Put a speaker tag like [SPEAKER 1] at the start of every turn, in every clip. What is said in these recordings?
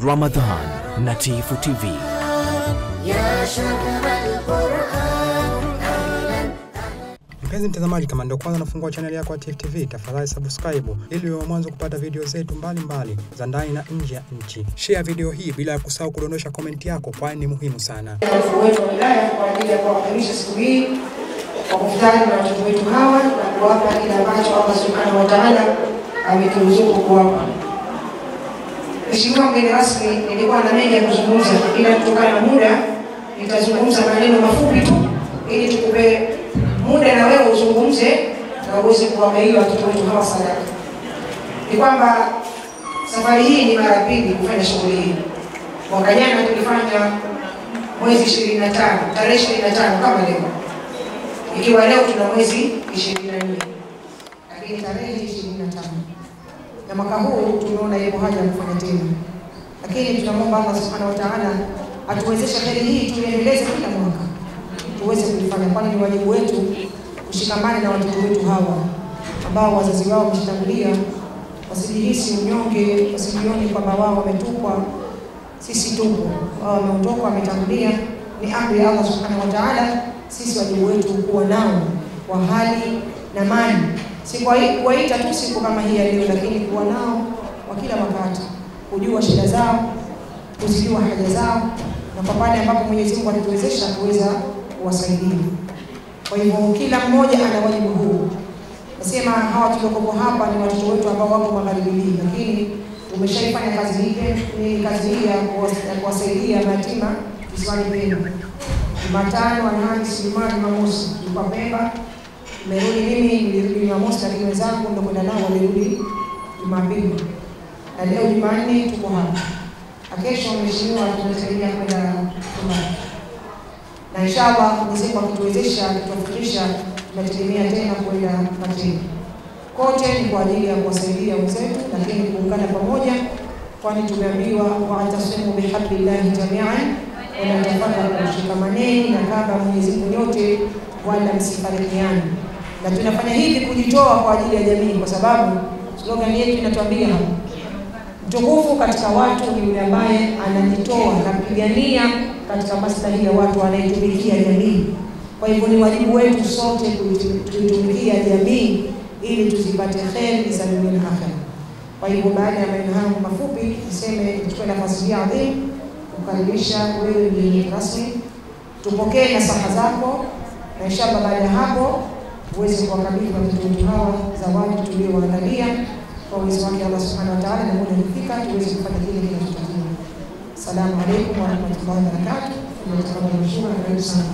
[SPEAKER 1] Ramadhan na Tifu TV.
[SPEAKER 2] Mpenzi mtazamaji, kama ndio kwanza nafungua channel yako ya Tifu TV, tafadhali subscribe ili uwe mwanzo kupata video zetu mbalimbali za ndani na nje ya nchi. Share video hii bila ya kusahau kudondosha comment yako, kwani ni muhimu sana.
[SPEAKER 3] Wetu wa wilaya kwa ajili ya kuadhimisha siku hii kwa kufutana na watoto wetu hawa na kuwapa kile ambacho Allah Subhanahu wa Ta'ala ameturuzuku kuwapa. Mheshimiwa mgeni rasmi, nilikuwa na mengi ya kuzungumza, ila kutokana na muda nitazungumza maneno mafupi tu ili tukupe muda na wewe uzungumze na uweze kuwagaia watoto wetu hawa sadaka. Ni kwamba safari hii ni mara pili kufanya shughuli hii. Mwaka jana tulifanya mwezi 25, tarehe 25 kama leo. Ikiwa leo tuna mwezi 24, lakini tarehe 25. Na mwaka huu tumeona ipo haja ya kufanya tena. Lakini tunamwomba Allah Subhanahu wa Ta'ala atuwezeshe heri hii tuendeleze kila mwaka. Tuweze kulifanya, kwani ni wajibu wetu kushikamana na watoto wetu hawa ambao wazazi wao wameshitangulia, wasijihisi unyonge, wasijione kwamba wao wametupwa. Sisi tupo, wao wameondoka, wametangulia, ni amri ya Allah Subhanahu wa Ta'ala. Sisi wajibu wetu kuwa nao kwa hali na mali, si kuwaita tu siku kama hii ya leo, lakini kuwa nao kwa kila wakati, kujua shida zao, kuzijua haja zao, na kwa pale ambapo Mwenyezi Mungu anatuwezesha kuweza kuwasaidia. Kwa hivyo kila mmoja ana wajibu huu. Nasema hawa tuliokuwa hapa ni watoto wetu ambao wako magharibi, lakini tumeshaifanya kazi hii ya kuwasaidia mayatima visiwani Pemba. Jumatano, Alhamisi, Ijumaa, Jumamosi tulikuwa Pemba. Nimerudi mimi, nilirudi Jumamosi, lakini wenzangu ndio kwenda nao walirudi Jumapili. Na leo Jumanne tuko hapa. Kesho mheshimiwa tunatarajia kwenda Tumani. Na inshallah Mwenyezi Mungu akituwezesha, akitufikisha, tunategemea tena kwenda Matendo. Kote ni kwa ajili ya kuwasaidia wenzetu, lakini kuungana pamoja, kwani tumeambiwa wa'tasimu bihablillahi jami'an wa la tafarraqu, shikamaneni na kamba Mwenyezi Mungu yote wala msifarikiane. Na tunafanya hivi kujitoa kwa ajili ya jamii, kwa sababu slogan yetu inatuambia hapa, mtukufu katika watu ni yule ambaye anajitoa na kupigania katika maslahi ya watu, anayetumikia jamii. Kwa hivyo ni wajibu wetu sote kuitumikia jamii ili tuzipate kheri za dunia na akhera. Kwa hivyo baada ya maneno haya mafupi, niseme nichukue nafasi hii adhimu kukaribisha wewe mgeni rasmi, tupokee nasaha zako, na inshallah baada ya hapo uweze kuwakabidhi watoto wetu hawa zawadi tuliowaandalia kwa uwezo wake Allah Subhanahu wa Ta'ala, na muda ukifika tuweze kufanya kile kinachotakiwa. Asalamu alaykum wa rahmatullahi wa barakatuh. Tunataka kushukuru na karibu sana.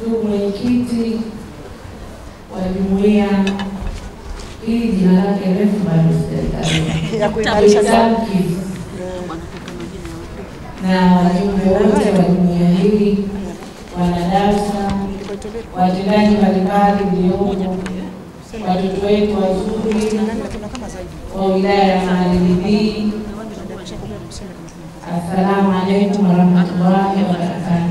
[SPEAKER 4] Ndugu mwenyekiti wa jumuiya hii, jina lake refu bado sijaitaja, ya kuimarisha sauti, na wajumbe wote wa jumuiya hii, wanadarasa, watendaji mbalimbali mliopo, watoto wetu wazuri wa wilaya ya Magharibi. Assalamu alaykum wa rahmatullahi wa barakatuh.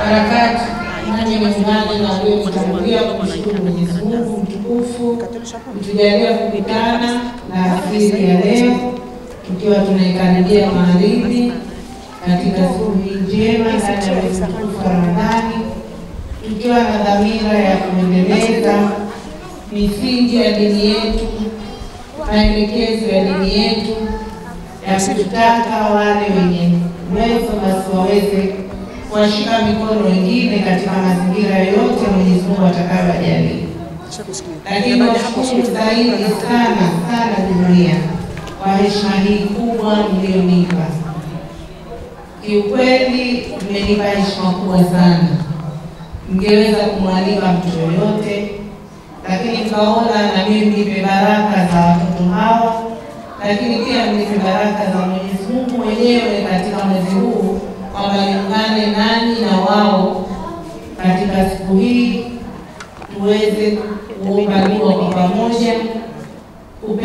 [SPEAKER 4] Barakati nani mezani na wewe mtakulia kumshukuru Mwenyezi Mungu mtukufu kutujalia kukutana na asili ya leo, tukiwa tunaikaribia magharibi katika siku njema ndani ya mwezi wa Ramadhani, tukiwa na dhamira ya kuendeleza misingi ya dini yetu, maelekezo ya dini yetu, ya kutaka wale wenye uwezo basi waweze kuwashika mikono wengine katika mazingira yote Mwenyezi Mungu atakayowajalia. Lakini nashukuru zaidi sana jumuiya kwa heshima hii kubwa mlionipa. Kiukweli mmenipa heshima kubwa sana. Mngeweza kumwalika mtu yoyote, lakini mkaona na mimi nipe baraka za watoto hawa, lakini pia nipe baraka za Mwenyezi Mungu mwenyewe katika mwezi huu, kwamba niungane nani na wao katika siku hii tuweze kuomba dua kwa pamoja,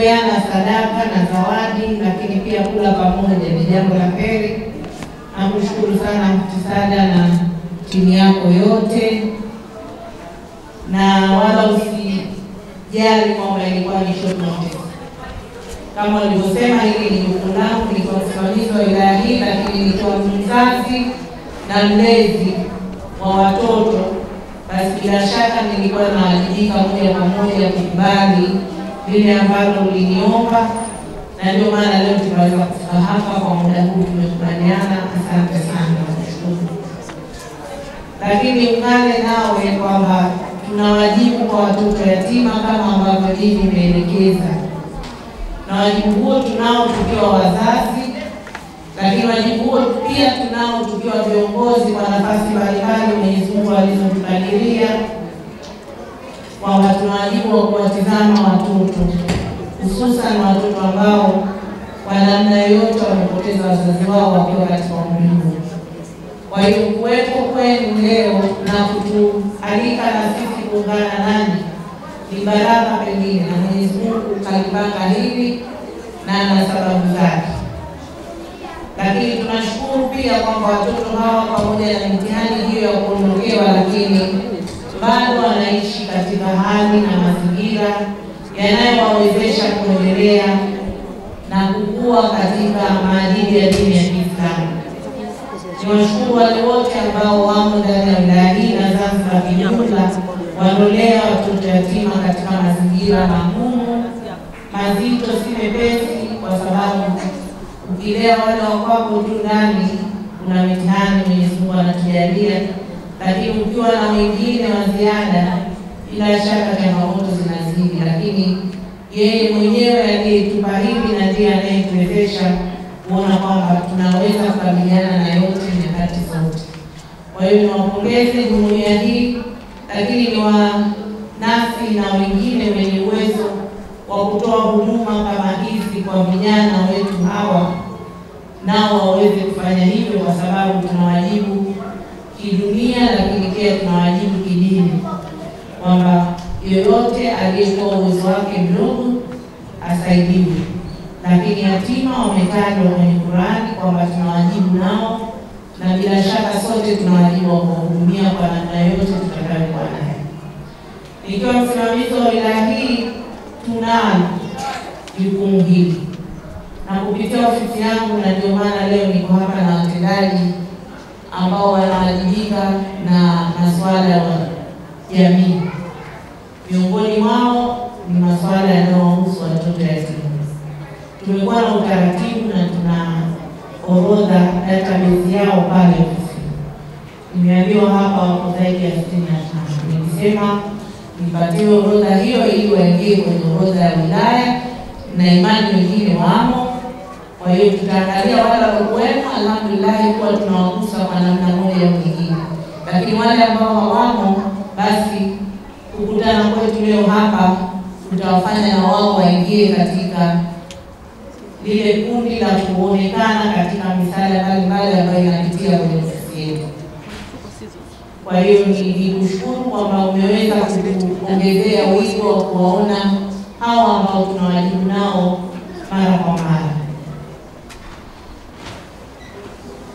[SPEAKER 4] kupeana sadaka na zawadi, lakini pia kula pamoja ni jambo la heri. Nakushukuru sana Mtisada na timu yako yote, na wala usijali kwamba ilikuwa ni short notice. Kama walivyosema, hili ni jukumu langu, nilikuwa msimamizi wa wilaya hii, lakini nikiwa mzazi na mlezi wa watoto, basi bila shaka nilikuwa nawajibika moja kwa moja kukubali lile ambalo uliniomba, na ndio maana leo tunaweza kufika hapa kwa muda huu, tumekubaliana. Asante sana, nashukuru. Lakini ungane nawe kwamba tuna wajibu kwa watoto yatima kama ambavyo dini imeelekeza, na wajibu huo tunao tukiwa wazazi, lakini wajibu huo pia tunao tukiwa viongozi kwa nafasi mbalimbali Mwenyezi Mungu alizotubadilia, kwamba tuna wajibu wa kuwatizama watoto, hususan watoto ambao kwa namna yoyote wamepoteza wazazi wao wakiwa katika umri huu. Kwa hiyo kuwepo kwenu leo na kutualika na sisi kuungana nanyi ni baraka pengine, na Mwenyezi Mungu kalipanga hili na ana sababu zake. Lakini tunashukuru pia kwamba watoto hawa pamoja na mitihani hiyo ya kuondokewa, lakini bado wanaishi katika hali na mazingira yanayowawezesha kuendelea na kukua katika maadili ya dini ya Kiislamu. Niwashukuru wale wote ambao wamo ndani ya wilaya hii na Zanzibar kijumla, wanaolea watoto yatima katika mazingira magumu, mazito, si mepesi, kwa sababu ukilea wale wakwako tu ndani kuna mitihani Mwenyezi Mungu anatujalia, lakini ukiwa na wengine wa ziada, bila shaka changamoto zinazidi. Lakini yeye mwenyewe aliyetupa hili na ndiye anayetuwezesha kuona kwamba tunaweza kukabiliana na yote nyakati zote. Kwa hiyo niwapongeze jumuiya hii, lakini ni wanasi na wengine wenye uwezo wa kutoa huduma kama hizi kwa vijana wetu hawa, nao waweze kufanya hivyo, kwa sababu tunawajibu kidunia, lakini pia tunawajibu kidini, kwamba yoyote aliyekuwa uwezo wake mdogo asaidiwe. Lakini yatima wametajwa kwenye Qur'ani kwamba tunawajibu nao, na bila shaka sote tunawajibu wa kuhudumia kwa namna yote tutakayokuwa nayo. Nikiwa msimamizi wa wilaya hii, tunalo jukumu hili na kupitia ofisi yangu, na ndio maana leo niko hapa na watendaji ambao wanawajibika na masuala ya jamii. Miongoni mwao ni masuala yanayohusu watoto yatima. Tumekuwa na utaratibu na tuna orodha database yao pale ofisi. Nimeambiwa hapa wako zaidi ya 65. Nilisema nipatiwe orodha hiyo ili waingie kwenye orodha ya wilaya, na imani wengine wamo. Kwa hiyo tutaangalia wale waliokuwemo, alhamdulillah, kwa tunawagusa kwa namna moja au nyingine. Lakini wale ambao hawamo, basi kukutana kwetu leo hapa tutawafanya na wao waingie katika lile kundi la kuonekana katika misala mbalimbali ambayo inapitia kwenye ofisi yetu. Kwa hiyo ni kushukuru kwamba umeweza kuongezea wigo wa kuwaona hawa ambao tunawajibu nao mara kwa mara.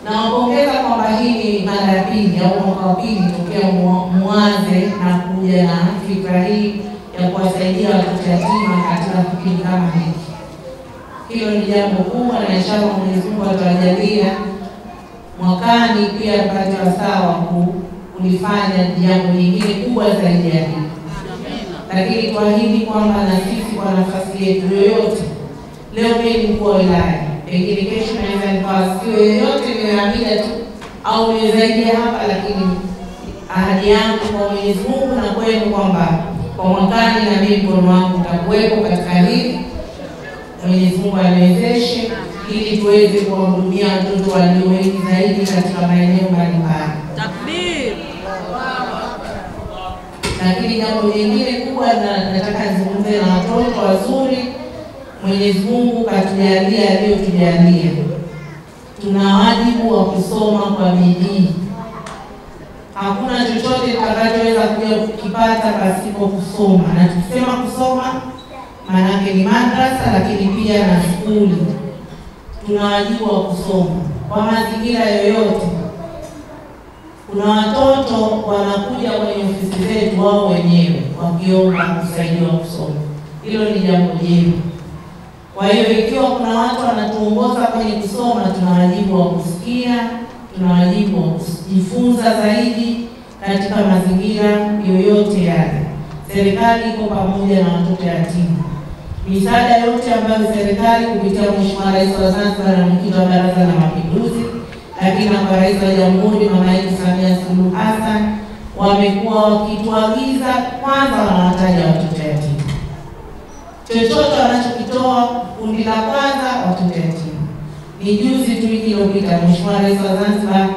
[SPEAKER 4] Naongeza kwamba hii ni mara ya pili au mwaka wa pili tokea muanze na kuja na fikra hii ya kuwasaidia watoto yatima katika kipindi kama hiki. Hilo ni jambo kubwa, na inshallah Mwenyezi Mungu atajalia mwakani pia tupate wasaa wa kulifanya jambo lingine kubwa zaidi ya hili. Lakini tuahidi kwamba na sisi kwa nafasi yetu yoyote, leo mimi mkuu wa wilaya, pengine kesho naweza nikawa sio yoyote nimeamida tu au nimezaidi hapa, lakini ahadi yangu kwa Mwenyezi Mungu na kwenu kwamba kwa mwakani na mimi mkono wangu utakuwepo katika hili. Mwenyezi Mungu aniwezeshe ili tuweze kuwahudumia watoto walio wengi zaidi katika maeneo mbalimbali. Takbir! Lakini jambo lingine kubwa nataka nizungumze na watoto wazuri. Mwenyezi Mungu katujalia aliyotujalia. Tuna wajibu wa kusoma kwa bidii. Hakuna chochote tutakachoweza kuja kukipata pasipo kusoma. Na tukisema kusoma, maanake ni madrasa lakini pia na skuli. Tuna wajibu wa kusoma kwa mazingira yoyote. Kuna watoto wanakuja kwenye ofisi zetu wao wenyewe wakiomba kusaidiwa kusoma. Hilo ni jambo jema. Kwa hiyo ikiwa kuna watu wanatuongoza kwenye kusoma, tuna wajibu wa kusikia, tuna wajibu wa kujifunza zaidi katika mazingira yoyote yale. Serikali iko pamoja na watoto yatima. Misaada yote ambayo serikali kupitia Mheshimiwa Rais wa Zanzibar na Mwenyekiti wa Baraza la Mapinduzi, lakini na Rais wa Jamhuri Mama yetu Samia Suluhu Hassan, wamekuwa wakituagiza kwanza wanawataja watoto yatima. Chochote wanachokitoa kundi la kwanza watoto yatima. Ni juzi tu wiki iliyopita Mheshimiwa Rais wa Zanzibar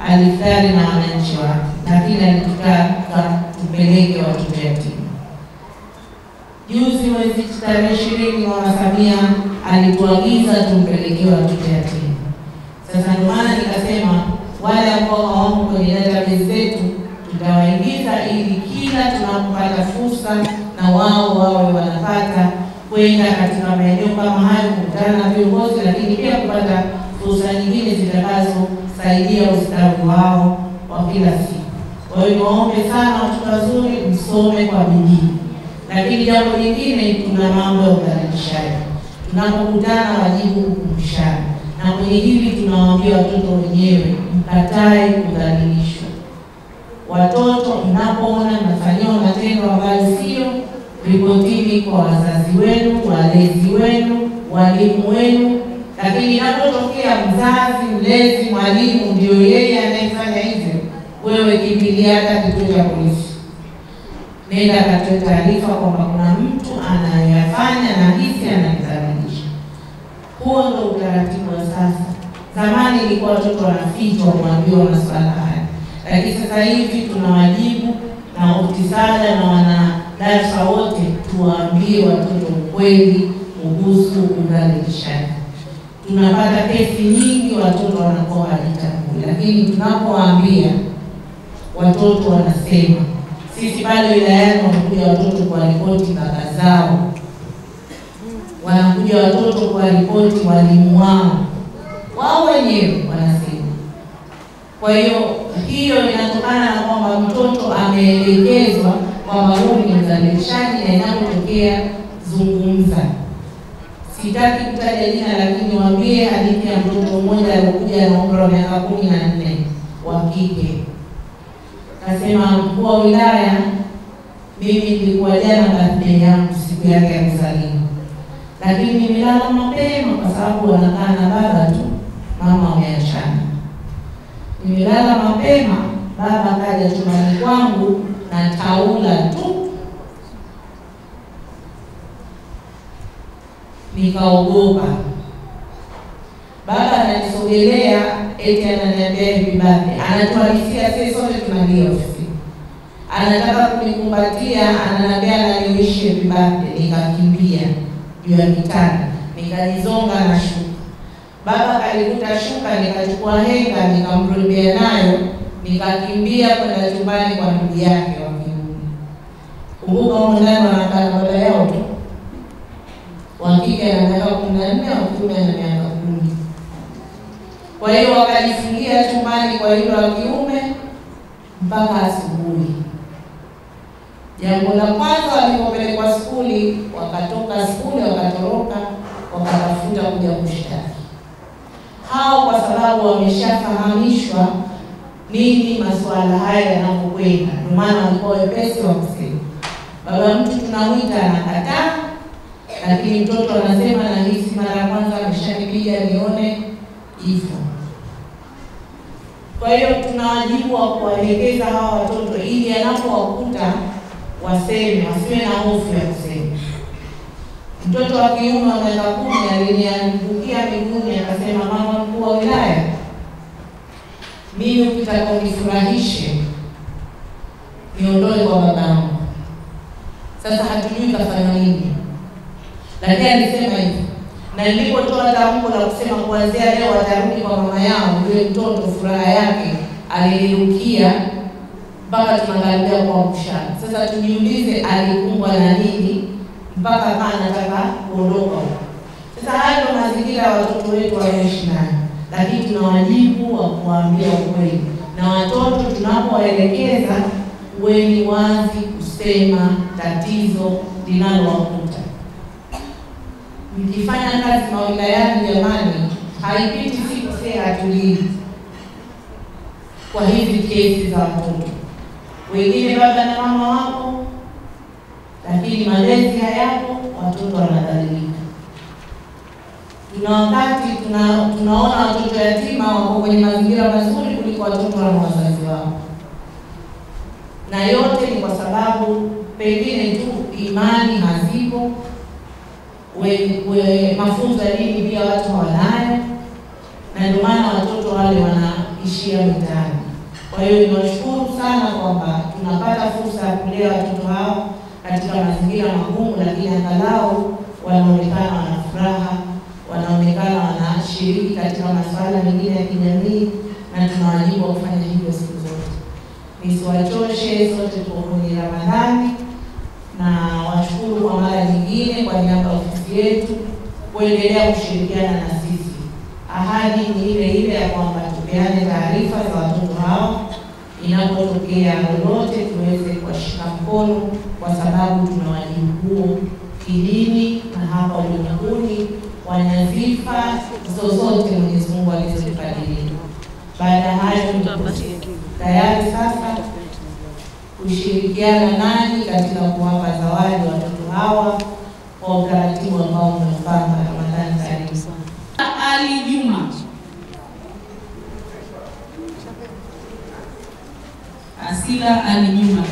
[SPEAKER 4] alifutari na wananchi wake, lakini alitaka tupeleke watoto yatima. Juzi mwezi tarehe 20 Mama Samia alituagiza tumpelekee watoto yatima. Sasa ndio maana nikasema wale ambao hawako kwenye database zetu tutawaingiza ili kila tunapopata fursa na wao wawe wanapata kwenda katika maeneo kama hayo kukutana na viongozi, lakini pia kupata fursa nyingine zitakazosaidia ustawi wao wa kila siku. Kwa hiyo niwaombe sana watoto wazuri msome kwa bidii. Lakini jambo lingine, tuna mambo ya udhalilishaji. Tunapokutana wajibu kukumbushana. Na kwenye hili tunawaambia watoto wenyewe mkatae kudhalilishwa. Watoto mnapoona mnafanyiwa matendo ambayo sio, ripotini kwa wazazi wenu, walezi wenu, walimu wenu. Lakini inapotokea mzazi, mlezi, mwalimu ndio yeye anayefanya hivyo, wewe kimbilia hata kituo cha polisi. Nenda katoe taarifa kwamba kuna mtu anayafanya na hisi ananidhalilisha. Huo ndio utaratibu wa sasa. Zamani ilikuwa watoto wanafichwa kuambiwa masuala haya. Lakini sasa hivi tuna wajibu na ofisada na wanadarasa wote tuwaambie watoto ukweli kuhusu udhalilishaji. Tunapata kesi nyingi watoto wanakuwa hawajitambui, lakini tunapowaambia watoto wanasema. Sisi pale wilayani wanakuja watoto kwa ripoti baba zao. Wanakuja watoto kwa ripoti walimu wao. Wao wenyewe wanasema. Kwa hiyo inatokana na kwamba mtoto ameelekezwa kwamba huyu ni mdhalilishaji na inapotokea zungumza. Sitaki kutaja jina, lakini niwaambie hadithi ya mtoto mmoja alikuja na umri wa miaka 14 wa kike. Nasema mkuu wa wilaya, mimi nilikuwa jana birthday yangu, siku yake ya kuzaliwa. Lakini nimelala mapema kwa sababu wanakaa na baba tu, mama wameachana. Nimelala mapema, baba kaja chumbani kwangu na taula tu. Nikaogopa. Baba ananisogelea eti ananiambia hivi birthday. Anatualisia sisi sote tunalia ofisi. Anataka kunikumbatia, ananiambia ananiwishi hivi birthday. Nikakimbia juu ya kitanda, nikajizonga na shuka. Baba kalikuta shuka, nikachukua henga, nikamrudibia nayo, nikakimbia kwenda chumbani kwa ndugu yake wa kiume. Kumbuka huko ndani wanakaa baba yao tu. Wa kike ana miaka 14, wa kiume ana miaka 10. Kwa hiyo wakajifungia chumbani kwa yule wa kiume mpaka asubuhi. Jambo la kwanza walipopelekwa skuli, wakatoka skuli, wakatoroka, wakatafuta kuja kushtaki. Hao kwa sababu wameshafahamishwa nini masuala haya yanapokwenda. Ndio maana walikuwa wepesi wa kusema. Baba mtu tunamwita anakataa, lakini mtoto anasema na hisi mara kwanza ameshanipiga nione hivyo. Kwa hiyo tuna wajibu wa kuwaelekeza hawa watoto ili anapowakuta waseme, wasiwe na hofu ya kusema. Mtoto wa kiume wa miaka 10 aliniangukia miguuni akasema, mama mkuu wa wilaya, mimi ukitaka unifurahishe niondoe kwa babangu. Sasa hatujui kafanya nini. Lakini alisema hivi. Na nilipotoa tamko la kusema kuanzia leo atarudi kwa mama yao, yule mtoto furaha yake alilirukia mpaka tunakaribia kwa mshana. Sasa tujiulize alikumbwa na nini mpaka kama anataka kuondoka. Sasa hayo mazingira watoto wetu wanaishi nayo, lakini tuna wajibu wa kuwaambia ukweli, na watoto tunapowaelekeza weni wazi kusema tatizo linalowakuta. Mkifanya kazi mawilayani, jamani, haipiti siku sasa hatulii kwa hizi kesi za watoto. Wengine baba na mama wako, lakini malezi hayapo, watoto wanadhalilika. Tuna wakati tunaona watoto yatima wako kwenye mazingira mazuri kuliko watoto wa wazazi wao, na yote ni kwa sababu pengine tu imani hazipo, mafunzo ya dini pia watu hawanayo, na ndio maana watoto wale wanaishia mitaani. Kwa hiyo niwashukuru sana kwamba tunapata fursa ya kulea watoto hao katika mazingira magumu, lakini angalau wanaonekana wana furaha, wanaonekana wanashiriki katika masuala mengine ya kijamii, na tunawajibu wa kufanya hivyo siku zote. Nisiwachoshe, sote tuko kwenye Ramadhani, na washukuru kwa mara nyingine kwa niaba ya ofisi yetu kuendelea kushirikiana na sisi. Ahadi ni ile ile ya kwamba tupeane taarifa za watoto hao inapotokea lolote, tuweze kuwashika mkono, kwa sababu tuna wajibu huo kidini na hapa ulimwenguni wa nyadhifa zozote Mwenyezi Mungu alizokadiria. Baada ya hayo, tayari sasa kushirikiana nanyi katika kuwapa zawadi watoto hawa kwa utaratibu ambao umepanga. Ramadhani karimu.
[SPEAKER 5] Ali Juma, Asila Ali Juma,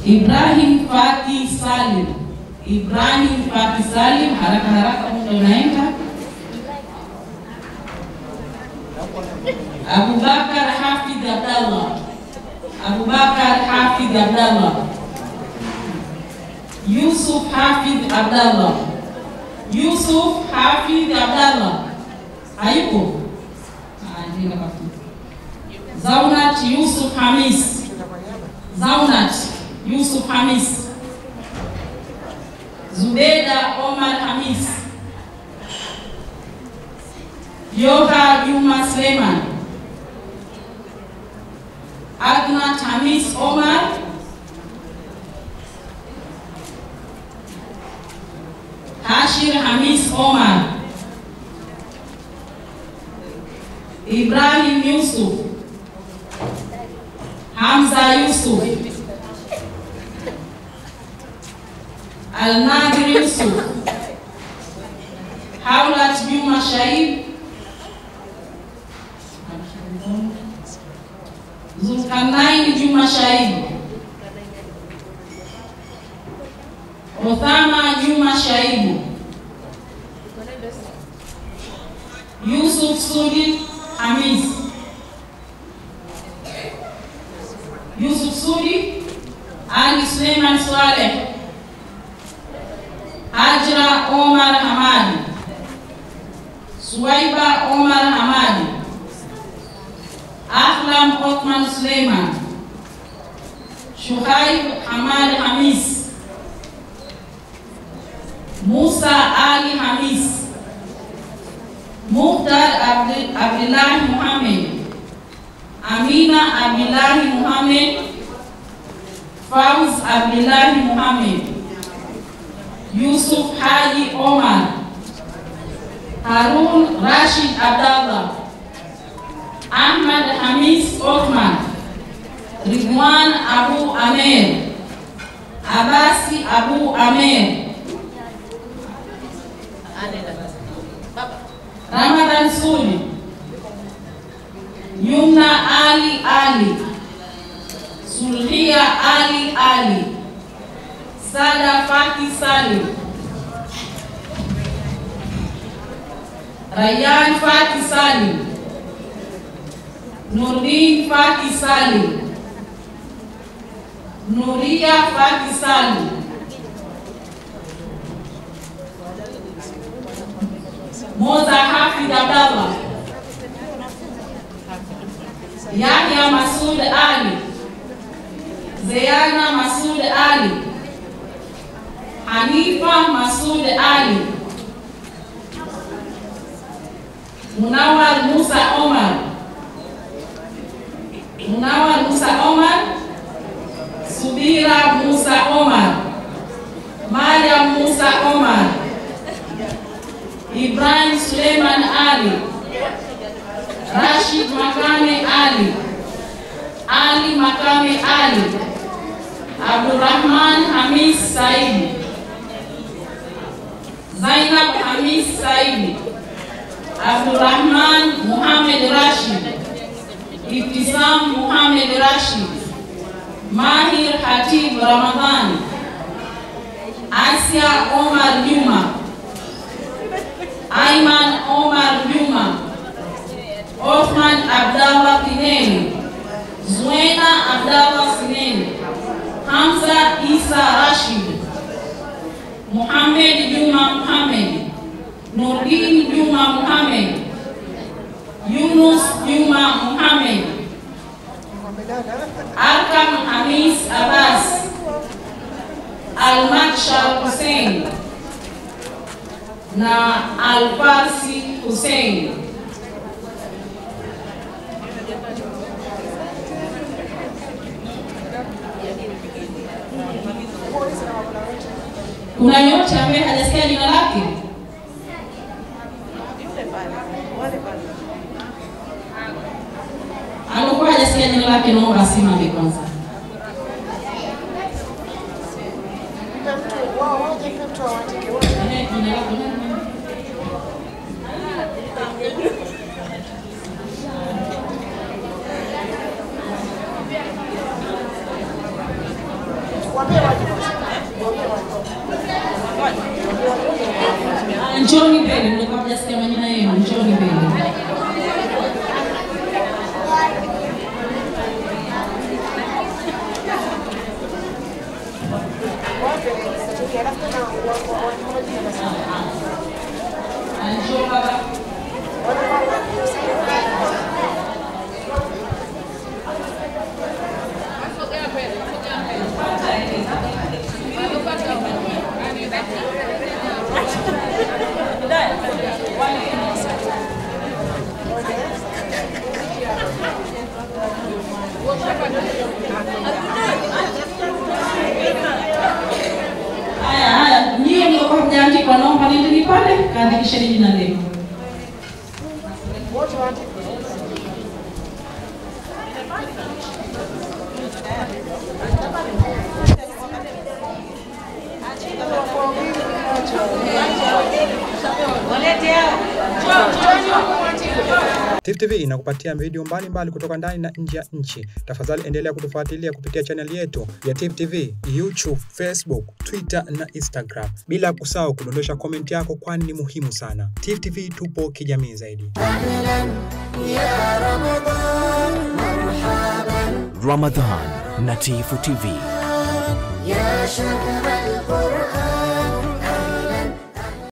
[SPEAKER 5] Ibrahim Faki Salim, Ibrahim Faki Salim, haraka haraka muda unaenda. Abubakar Hafidh Abdallah, Abubakar Hafidh Abdallah, Yusuf Hafidh Abdallah, Yusuf Hafidh Abdallah, hayupo? Zaunat Yusuf Hamis, Zaunat Yusuf Hamis, Zubeda Omar Hamis, Yoha Juma Suleiman, Agnat Hamis Omar, Hashir Hamis Omar, Ibrahim Yusuf, Hamza Yusuf, Al-Nadir Yusuf, Hawlat Juma Shaib, Zulkarnain Juma Shaib, Othama Juma Shaibu, Yusuf Sudi Hamis, Yusuf Sudi, Ali Suleiman Swaleh, Hajra Omar Hamadi, Suwaiba Omar Hamadi, Ahlam Othman Suleiman, Shuhaib Hamad Hamis, Musa Ali Hamis, Muhtar Abdullah Muhammad, Amina Abdullah Muhammad, Fauz Abdullah Muhammad, Yusuf Haji Omar, Harun Rashid Abdallah, Ahmad Hamis Othman, Ridwan Abu Amer, Abasi Abu Amer, Ramadan Sudi, Yumna Ali Ali, Sulhia Ali Ali, Sada Faki Salim, Rayyan Faki Salim, Nurdin Faki Salim, Nuria Faki Salim, Moza Hafidh Abdallah, Yahya Masud Ali, Zeyana Masud Ali, Hanifa Masud Ali, Munawar Musa Omar, Munawar Musa Omar, Subira Musa Omar, Mariam Musa Omar, Ibrahim Suleiman Ali, Rashid Makame Ali, Ali Makame Ali, Abdurrahman Hamis Saidi, Zainab Hamis Saidi, Abdurrahman Muhammad Rashid, Ibtisam Muhammad Rashid, Mahir Hatib Ramadan, Asia Omar Juma, Ayman Omar Juma, Othman Abdallah Sineni, Zuena Abdallah Sineni, Hamza Isa Rashid, Muhammad Juma Muhammad, Nurdin Juma Muhammad, Yunus Juma Muhammad, Arkam Hamis Abbas, Al-Makshar Hussein na Al-Farsi Hussein. Kuna yote ambaye hajasikia jina lake? Alikuwa hajasikia jina lake, naomba asimame kwanza. Njoni mbele, mlikuwa hajasikia majina yenu, njoni mbele. Njoo baba. Haya, nyie mlikuwa mjaandikwa, naomba nendeni pale kaandikisheni jina lenu.
[SPEAKER 2] Tifu TV inakupatia video mbalimbali kutoka ndani na nje ya nchi. Tafadhali endelea kutufuatilia kupitia channel yetu ya Tifu TV, YouTube, Facebook, Twitter na Instagram. Bila kusahau kudondosha comment yako, kwani ni muhimu sana. Tifu TV tupo kijamii zaidi.
[SPEAKER 1] Ramadan na Tifu TV.